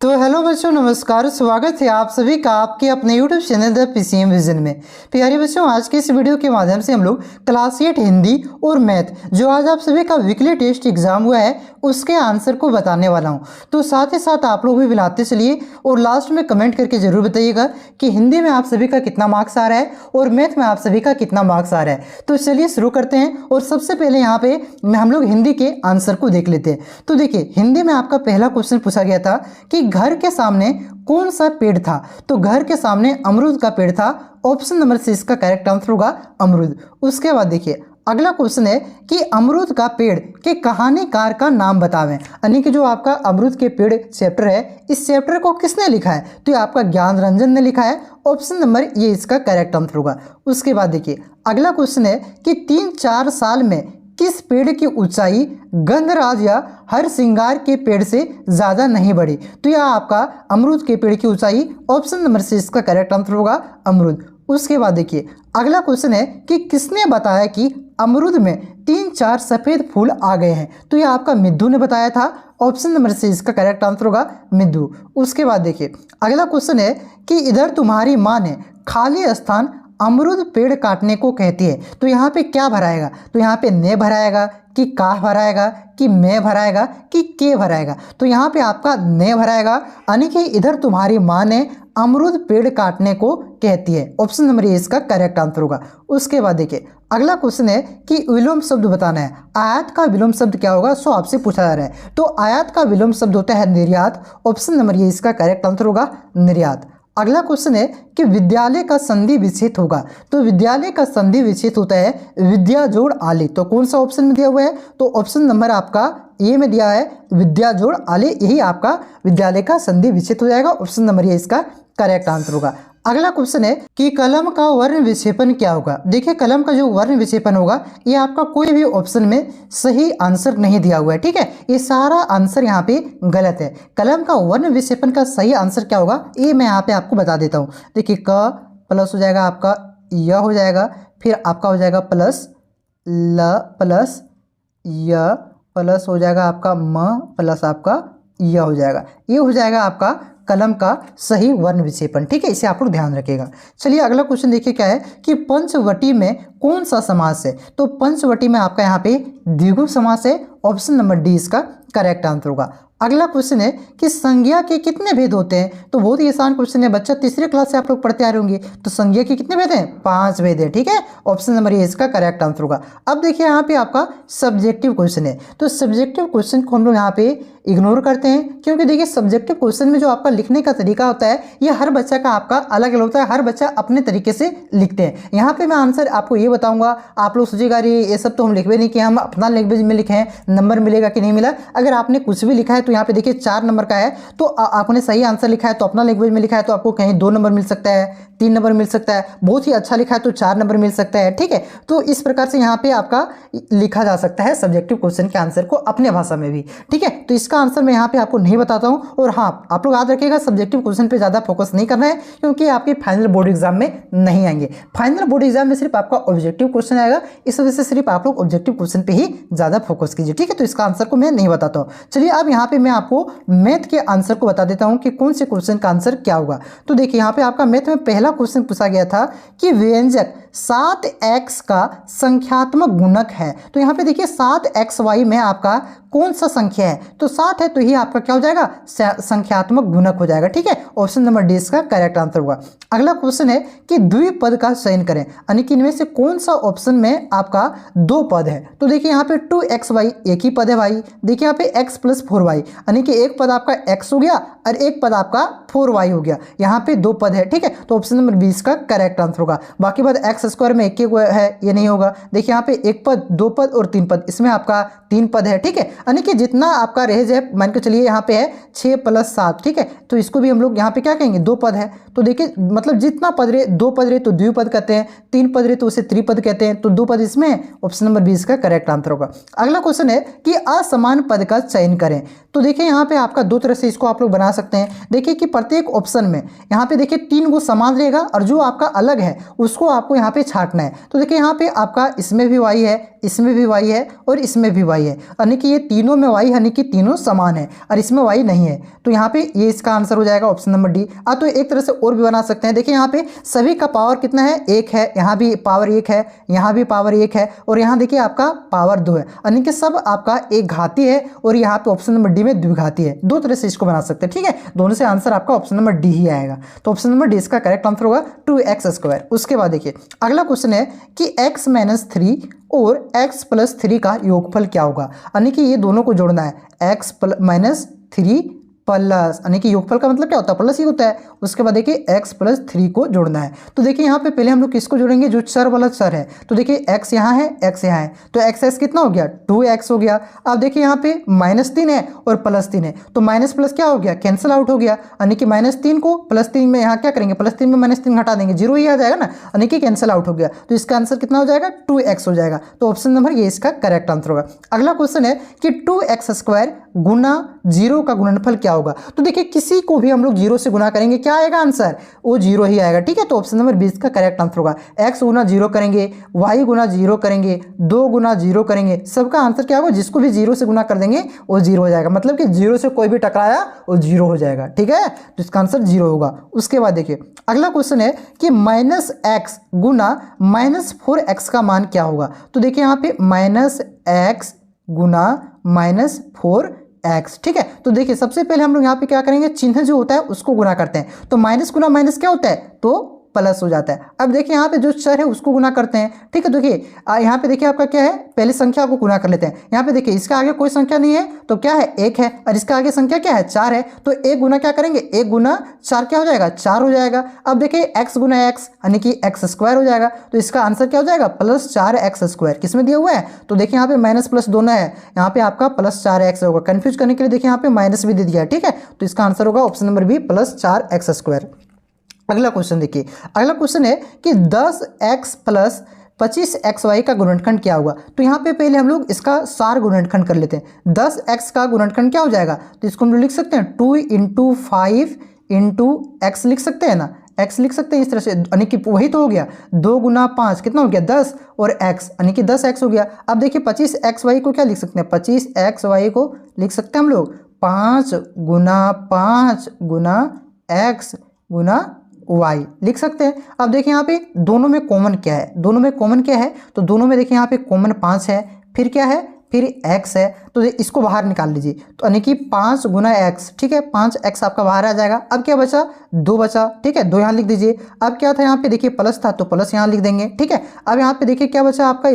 तो हेलो बच्चों, नमस्कार। स्वागत है आप सभी का आपके अपने YouTube channel the PCM vision में। प्यारे बच्चों, आज के इस वीडियो के माध्यम से हम लोग क्लास 8 हिंदी और मैथ जो आज आप सभी का वीकली टेस्ट एग्जाम हुआ है उसके आंसर को बताने वाला हूं। तो साथ ही साथ आप लोग भी मिलाते चलिए और लास्ट में कमेंट करके जरूर बताइएगा कि हिंदी में आप सभी का कितना मार्क्स आ रहा है और मैथ में आप सभी का कितना मार्क्स आ रहा है। तो चलिए शुरू करते हैं और सबसे पहले यहाँ पे हम लोग हिंदी के आंसर को देख लेते हैं। तो देखिए, हिंदी में आपका पहला क्वेश्चन पूछा गया था कि घर के सामने कौन सा पेड़ था। तो घर के सामने अमरूद का पेड़ था। ऑप्शन नंबर सी इसका करेक्ट आंसर होगा अमरूद। उसके बाद देखिए, अगला क्वेश्चन है कि अमरूद का पेड़ के कहानीकार का नाम बतावें। यानी कि जो आपका अमरूद के पेड़ चैप्टर है, इस चैप्टर को किसने लिखा है? तो ये आपका ज्ञान रंजन ने लिखा है। ऑप्शन नंबर ये इसका करेक्ट आंसर होगा। उसके बाद देखिए, अगला क्वेश्चन है कि 3-4 साल में किस पेड़ की ऊंचाई गंधराज या हर श्रृंगार के पेड़ से ज़्यादा नहीं बढ़ी? तो यह आपका अमरूद के पेड़ की ऊंचाई, ऑप्शन नंबर से इसका करेक्ट आंसर होगा अमरूद। उसके बाद देखिए, अगला क्वेश्चन है कि किसने बताया कि अमरूद में 3-4 सफ़ेद फूल आ गए हैं? तो यह आपका मिद्धू ने बताया था। ऑप्शन नंबर से इसका करेक्ट आंसर होगा मिद्धू। उसके बाद देखिए, अगला क्वेश्चन है कि इधर तुम्हारी माँ ने खाली स्थान अमरूद पेड़ काटने को कहती है। तो यहाँ पे क्या भराएगा? तो यहाँ पे ने भराएगा कि का भराएगा कि मैं भराएगा कि के भराएगा? तो यहाँ पे आपका ने भराएगा, यानी कि इधर तुम्हारी माँ ने अमरूद पेड़ काटने को कहती है। ऑप्शन नंबर ए इसका करेक्ट आंसर होगा। उसके बाद देखिए, अगला क्वेश्चन है कि विलोम शब्द बताना है। आयात का विलोम शब्द क्या होगा? सो आपसे पूछा जा रहा है। तो आयात का विलोम शब्द होता है निर्यात। ऑप्शन नंबर ए इसका करेक्ट आंसर होगा निर्यात। अगला क्वेश्चन है कि विद्यालय का संधि विच्छेद होगा। तो विद्यालय का संधि विच्छेद होता है विद्या जोड़ आले। तो कौन सा ऑप्शन में दिया हुआ है? तो ऑप्शन नंबर आपका ए में दिया है विद्या जोड़ आले, यही आपका विद्यालय का संधि विच्छेद हो जाएगा। ऑप्शन नंबर ए इसका करेक्ट आंसर होगा। अगला क्वेश्चन है कि कलम का वर्ण विक्षेपण क्या होगा? देखिए, कलम का जो वर्ण विक्षेपण होगा ये आपका कोई भी ऑप्शन में सही आंसर नहीं दिया हुआ है। ठीक है, ये सारा आंसर यहाँ पे गलत है। कलम का वर्ण विक्षेपण का सही आंसर क्या होगा ये मैं यहाँ पे आपको बता देता हूँ। देखिए, क प्लस हो जाएगा आपका य हो जाएगा, फिर आपका हो जाएगा प्लस ल प्लस य प्लस हो जाएगा आपका म प्लस आपका य हो जाएगा। ये हो जाएगा आपका कलम का सही वर्ण विक्षेपण। ठीक है, इसे आप लोग ध्यान रखिएगा। चलिए, अगला क्वेश्चन देखिए क्या है कि पंचवटी में कौन सा समास है? तो पंचवटी में आपका यहाँ पे द्विगु समास है। ऑप्शन नंबर डी इसका करेक्ट आंसर होगा। अगला क्वेश्चन है कि संज्ञा के कितने भेद होते हैं? तो बहुत ही आसान क्वेश्चन है बच्चा, तीसरे क्लास से आप लोग पढ़ते आ रहे होंगे। तो संज्ञा के कितने भेद हैं? 5 भेद है। ठीक है, ऑप्शन नंबर ए इसका करेक्ट आंसर होगा। अब देखिए, यहाँ पे आपका सब्जेक्टिव क्वेश्चन है। तो सब्जेक्टिव क्वेश्चन को हम लोग यहाँ पे इग्नोर करते हैं, क्योंकि देखिए सब्जेक्टिव क्वेश्चन में जो आपका लिखने का तरीका होता है ये हर बच्चा का आपका अलग अलग होता है। हर बच्चा अपने तरीके से लिखते हैं। यहाँ पे मैं आंसर आपको ये बताऊंगा, आप लोग सोचिएगा अरे ये सब तो हम लिखवे नहीं किए, हम अपना लैंग्वेज में लिखे हैं, नंबर मिलेगा कि नहीं मिला। अगर आपने कुछ भी लिखा है तो यहाँ पे देखिए 4 नंबर का है, तो आपने सही आंसर लिखा है तो अपना लैंग्वेज में लिखा है तो आपको कहीं 2 नंबर मिल सकता है, 3 नंबर मिल सकता है। बहुत ही अच्छा लिखा है तो 4 नंबर मिल सकता है। ठीक है, तो इस प्रकार से यहाँ पे आपका लिखा जा सकता है सब्जेक्टिव क्वेश्चन के आंसर को अपने भाषा में भी। ठीक है, तो इसका आंसर मैं यहाँ पे आपको नहीं बताता हूँ। और हाँ, आप लोग याद रखिएगा सब्जेक्टिव क्वेश्चन पे ज़्यादा फोकस नहीं करना है, क्योंकि आपके फाइनल बोर्ड एग्जाम में नहीं आएंगे। फाइनल बोर्ड एग्जाम में सिर्फ आपका ऑब्जेक्टिव क्वेश्चन आएगा, इस वजह से सिर्फ आप लोग ऑब्जेक्टिव क्वेश्चन पे ही ज़्यादा फोकस कीजिए। ठीक है, तो इसका आंसर को मैं नहीं बताता हूँ। चलिए, अब यहाँ पे मैं आपको मैथ के आंसर को बता देता हूँ कि कौन से क्वेश्चन का आंसर क्या होगा। तो देखिए, यहाँ पे आपका मैथ में पहला क्वेश्चन पूछा गया था कि व्यंजक 7x का संख्यात्मक गुणक है। तो यहाँ पे देखिए 7xy में आपका कौन सा संख्या है? तो 7 है तो ये आपका क्या हो जाएगा? संख्यात्मक गुणक हो जाएगा। ठीक है, ऑप्शन नंबर डी इसका करेक्ट आंसर होगा। अगला क्वेश्चन है कि द्विपद का चयन करें, यानी कि इनमें से कौन सा ऑप्शन में आपका 2 पद है? तो देखिए यहाँ पे 2xy एक ही पद है भाई। देखिए यहाँ पे x + 4y, यानी कि एक पद आपका x हो गया और एक पद आपका 4y हो गया। यहाँ पे 2 पद है। ठीक है, तो ऑप्शन नंबर 20 का करेक्ट आंसर होगा। बाकी पद x² में एक है, ये नहीं होगा। देखिए यहाँ पे 1 पद, 2 पद और 3 पद, इसमें आपका 3 पद है। ठीक है, यानी कि जितना आपका रेंज है, मान के चलिए यहाँ पे है 6 + 7। ठीक है, तो इसको भी हम लोग यहाँ पे क्या कहेंगे? 2 पद है। तो देखिए मतलब जितना पद रहे, 2 पद रहे तो द्विपद कहते हैं, 3 पद रहे तो उसे त्रिपद कहते हैं। तो 2 पद इसमें है। ऑप्शन नंबर 20 का करेक्ट आंसर होगा। अगला क्वेश्चन है कि असमान पद का चयन करें। तो देखिए यहाँ पे आपका 2 तरह से इसको आप लोग बना सकते हैं। देखिए कि प्रत्येक ऑप्शन में यहाँ पे देखिए 3 गो समान रहेगा और जो आपका अलग है उसको आपको यहाँ यहाँ पे छांटना है। तो देखिए यहाँ पे आपका इसमें भी y है, इसमें भी y है और इसमें भी y है, यानी कि ये तीनों में y यानी कि तीनों समान है और इसमें y नहीं है। तो यहाँ पे ये इसका आंसर हो जाएगा ऑप्शन नंबर डी। तो एक तरह से और भी बना सकते हैं। देखिए यहाँ पे सभी का पावर कितना है, 1 है, यहाँ भी पावर 1 है, यहाँ भी पावर 1 है और यहाँ देखिए आपका पावर 2 है, यानी कि सब आपका एक घाती है और यहाँ पे ऑप्शन नंबर डी में द्विघाती है। दो तरह से इसको बना सकते हैं, ठीक है। दोनों से आंसर आपका ऑप्शन नंबर डी ही आएगा। तो ऑप्शन नंबर डी इसका करेक्ट आंसर होगा 2x²। उसके बाद देखिए अगला क्वेश्चन है कि x - 3 और x + 3 का योगफल क्या होगा, यानी कि ये दोनों को जोड़ना है, x - 3 प्लस, यानी कि योगफल का मतलब क्या होता है, प्लस ही होता है। उसके बाद देखिए x + 3 को जोड़ना है। तो देखिए यहाँ पे पहले हम लोग किसको जोड़ेंगे, जो चर वाला चर है। तो देखिए x यहाँ है, x यहाँ है, तो x कितना हो गया, 2x हो गया। अब देखिए यहाँ पे -3 है और +3 है, तो माइनस प्लस क्या हो गया, कैंसिल आउट हो गया, यानी कि -3 को +3 में यहाँ क्या करेंगे, +3 में -3 घटा देंगे, 0 ही आ जाएगा ना, यानी कि कैंसिल आउट हो गया। तो इसका आंसर कितना हो जाएगा, 2x हो जाएगा। तो ऑप्शन नंबर ये इसका करेक्ट आंसर होगा। अगला क्वेश्चन है कि 2x² गुना 0 का गुणनफल क्या होगा। तो देखिए किसी को भी हम लोग 0 से गुना करेंगे, क्या आएगा आंसर, वो 0 ही आएगा, ठीक है। तो ऑप्शन नंबर 20 का करेक्ट आंसर होगा। x गुना 0 करेंगे, y गुना 0 करेंगे, 2 गुना 0 करेंगे, सबका आंसर क्या होगा, जिसको भी 0 से गुना कर देंगे वो 0 हो जाएगा, मतलब कि 0 से कोई भी टकराया वो 0 हो जाएगा, ठीक है। तो इसका आंसर 0 होगा। उसके बाद देखिए अगला क्वेश्चन है कि -x गुना -4x का मान क्या होगा। तो देखिए यहाँ पे -x गुना -4x, ठीक है। तो देखिए सबसे पहले हम लोग यहाँ पे क्या करेंगे, चिन्ह जो होता है उसको गुना करते हैं। तो माइनस गुना माइनस क्या होता है, तो प्लस हो जाता है। अब देखिए यहाँ पे जो चर है उसको गुना करते हैं, ठीक है। देखिए यहाँ पे देखिए आपका क्या है, पहले संख्या को गुना कर लेते हैं। यहाँ पे देखिए इसका आगे कोई संख्या नहीं है तो क्या है, 1 है, और इसका आगे संख्या क्या है, 4 है। तो 1 गुना क्या करेंगे, 1 गुना 4 क्या हो जाएगा, 4 हो जाएगा। अब देखिए x गुना x यानी कि x² हो जाएगा। तो इसका आंसर क्या हो जाएगा, +4x²। किसमें दिया हुआ है, तो देखिए यहाँ पे माइनस प्लस दोनों है, यहाँ पे आपका +4x होगा। कन्फ्यूज करने के लिए देखिए यहाँ पे माइनस भी दे दिया है, ठीक है। तो इसका आंसर होगा ऑप्शन नंबर बी, +4x²। अगला क्वेश्चन देखिए, अगला क्वेश्चन है कि 10x + 25xy का गुणनखंड क्या होगा। तो यहाँ पे पहले हम लोग इसका सार गुणनखंड कर लेते हैं। 10x का गुणनखंड क्या हो जाएगा, तो इसको हम लोग लिख सकते हैं 2 × 5 × x लिख सकते हैं ना, x लिख सकते हैं इस तरह से, यानी कि वही तो हो गया, 2 गुना 5 कितना हो गया, 10 और x यानी कि 10x हो गया। अब देखिए 25xy को क्या लिख सकते हैं, 25xy को लिख सकते हैं हम लोग 5 गुना 5 गुना x गुना y लिख सकते हैं। अब देखिए यहाँ पे दोनों में कॉमन क्या है, दोनों में कॉमन क्या है, तो दोनों में देखिए यहाँ पे कॉमन 5 है, फिर क्या है, फिर x है, तो इसको बाहर निकाल लीजिए, तो यानी कि 5 गुना x, ठीक है, 5x आपका बाहर आ जाएगा। अब क्या बचा, 2 बचा, ठीक है, 2 यहाँ लिख दीजिए। अब क्या था यहाँ पे देखिए प्लस था तो प्लस यहाँ लिख देंगे, ठीक है। अब यहाँ पे देखिए क्या बचा आपका,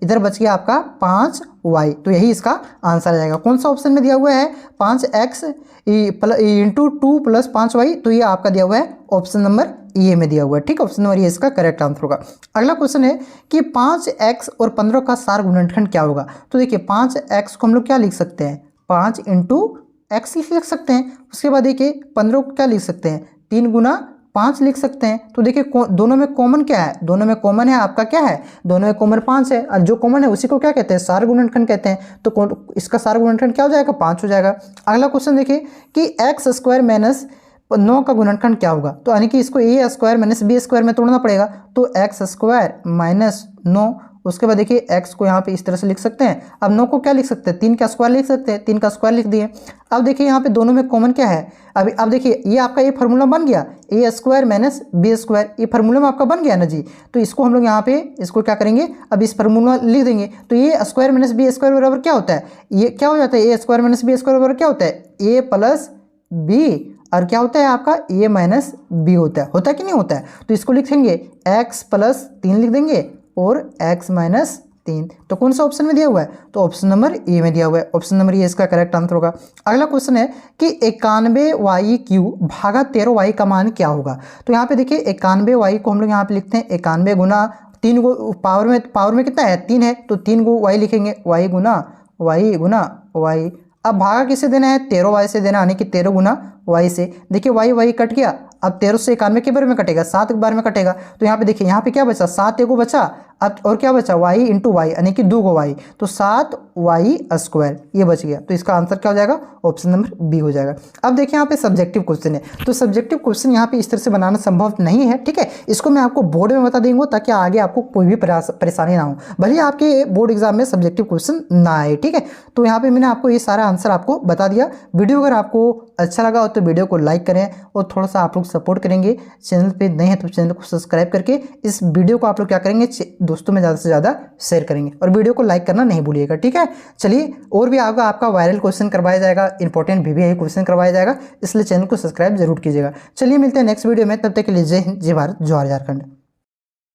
इधर बच गया आपका 5y, तो यही इसका आंसर आ जाएगा। कौन सा ऑप्शन में दिया हुआ है, 5x × 2 + 5y, तो ये आपका दिया हुआ है ऑप्शन नंबर ए में दिया हुआ है, ठीक है। ऑप्शन नंबर ए इसका करेक्ट आंसर होगा। अगला क्वेश्चन है कि 5x और 15 का सार गुणनखंड क्या होगा। तो देखिए 5x को हम लोग क्या लिख सकते हैं, 5 × x लिख सकते हैं। उसके बाद देखिए 15 को क्या लिख सकते हैं, 3 गुना 5 लिख सकते हैं। तो देखिए दोनों में कॉमन क्या है, दोनों में कॉमन है आपका क्या है, दोनों में कॉमन 5 है, और जो कॉमन है उसी को क्या कहते हैं, सार गुणनखंड कहते हैं। तो इसका सार गुणनखंड क्या हो जाएगा, 5 हो जाएगा। अगला क्वेश्चन देखिए कि x² - 9 का गुणनखंड क्या होगा। तो यानी कि इसको a² - b² में तोड़ना पड़ेगा, तो x² - 9। उसके बाद देखिए x को यहाँ पे इस तरह से लिख सकते हैं। अब 9 को क्या लिख सकते हैं, 3 का स्क्वायर लिख सकते हैं, 3 का स्क्वायर लिख दिए। अब देखिए यहाँ पे दोनों में कॉमन क्या है, अब देखिए ये आपका ये फार्मूला बन गया, a² - b², ये फार्मूला में आपका बन गया ना जी। तो इसको हम लोग यहाँ पे इसको क्या करेंगे, अब इस फार्मूला लिख देंगे। तो ये a² - b² बराबर क्या होता है, ये क्या हो जाता है, a² - b² बराबर क्या होता है, a + b, और क्या होता है आपका a - b होता है कि नहीं होता है। तो इसको लिखेंगे x + 3 लिख देंगे और x - 3। तो कौन सा ऑप्शन में दिया हुआ है, तो ऑप्शन नंबर ए में दिया हुआ है। ऑप्शन नंबर ए इसका करेक्ट आंसर होगा। अगला क्वेश्चन है कि 91y³ भागा 13y का मान क्या होगा। तो यहाँ पे देखिए 91y को हम लोग यहाँ पे लिखते हैं 91 गुना 3 को पावर में कितना है, 3 है, तो 3 को y लिखेंगे, y गुना y। अब भागा किसे देना है, 13y से देना, यानी कि 13 गुना y से। देखिए y कट गया, अब 1391 के बारे में कटेगा, 7 के बारे में कटेगा। तो यहाँ पे देखिए, यहाँ पे क्या बचा, 7 एगो बचा, अब और क्या बचा, y इंटू वाई, यानी कि 2 गो y, तो 7y² ये बच गया। तो इसका आंसर क्या हो जाएगा, ऑप्शन नंबर बी हो जाएगा। अब देखिए यहाँ पे सब्जेक्टिव क्वेश्चन है, तो सब्जेक्टिव क्वेश्चन यहाँ पे इस तरह से बनाना संभव नहीं है, ठीक है। इसको मैं आपको बोर्ड में बता देंगे ताकि आगे आपको कोई भी परेशानी ना हो, भले आपके बोर्ड एग्जाम में सब्जेक्टिव क्वेश्चन ना आए, ठीक है। तो यहाँ पे मैंने आपको ये सारा आंसर आपको बता दिया। वीडियो अगर आपको अच्छा लगा हो तो वीडियो को लाइक करें और थोड़ा सा आप लोग सपोर्ट करेंगे। चैनल पे नए हैं तो चैनल को सब्सक्राइब करके इस वीडियो को आप लोग क्या करेंगे, दोस्तों में ज़्यादा से ज़्यादा शेयर करेंगे और वीडियो को लाइक करना नहीं भूलिएगा, ठीक है। चलिए, और भी आपका वायरल क्वेश्चन करवाया जाएगा, इंपॉर्टेंट VVI क्वेश्चन करवाया जाएगा, इसलिए चैनल को सब्सक्राइब जरूर कीजिएगा। चलिए मिलते हैं नेक्स्ट वीडियो में, तब तक के लिए जय हिंद, जय भारत, जय झारखंड।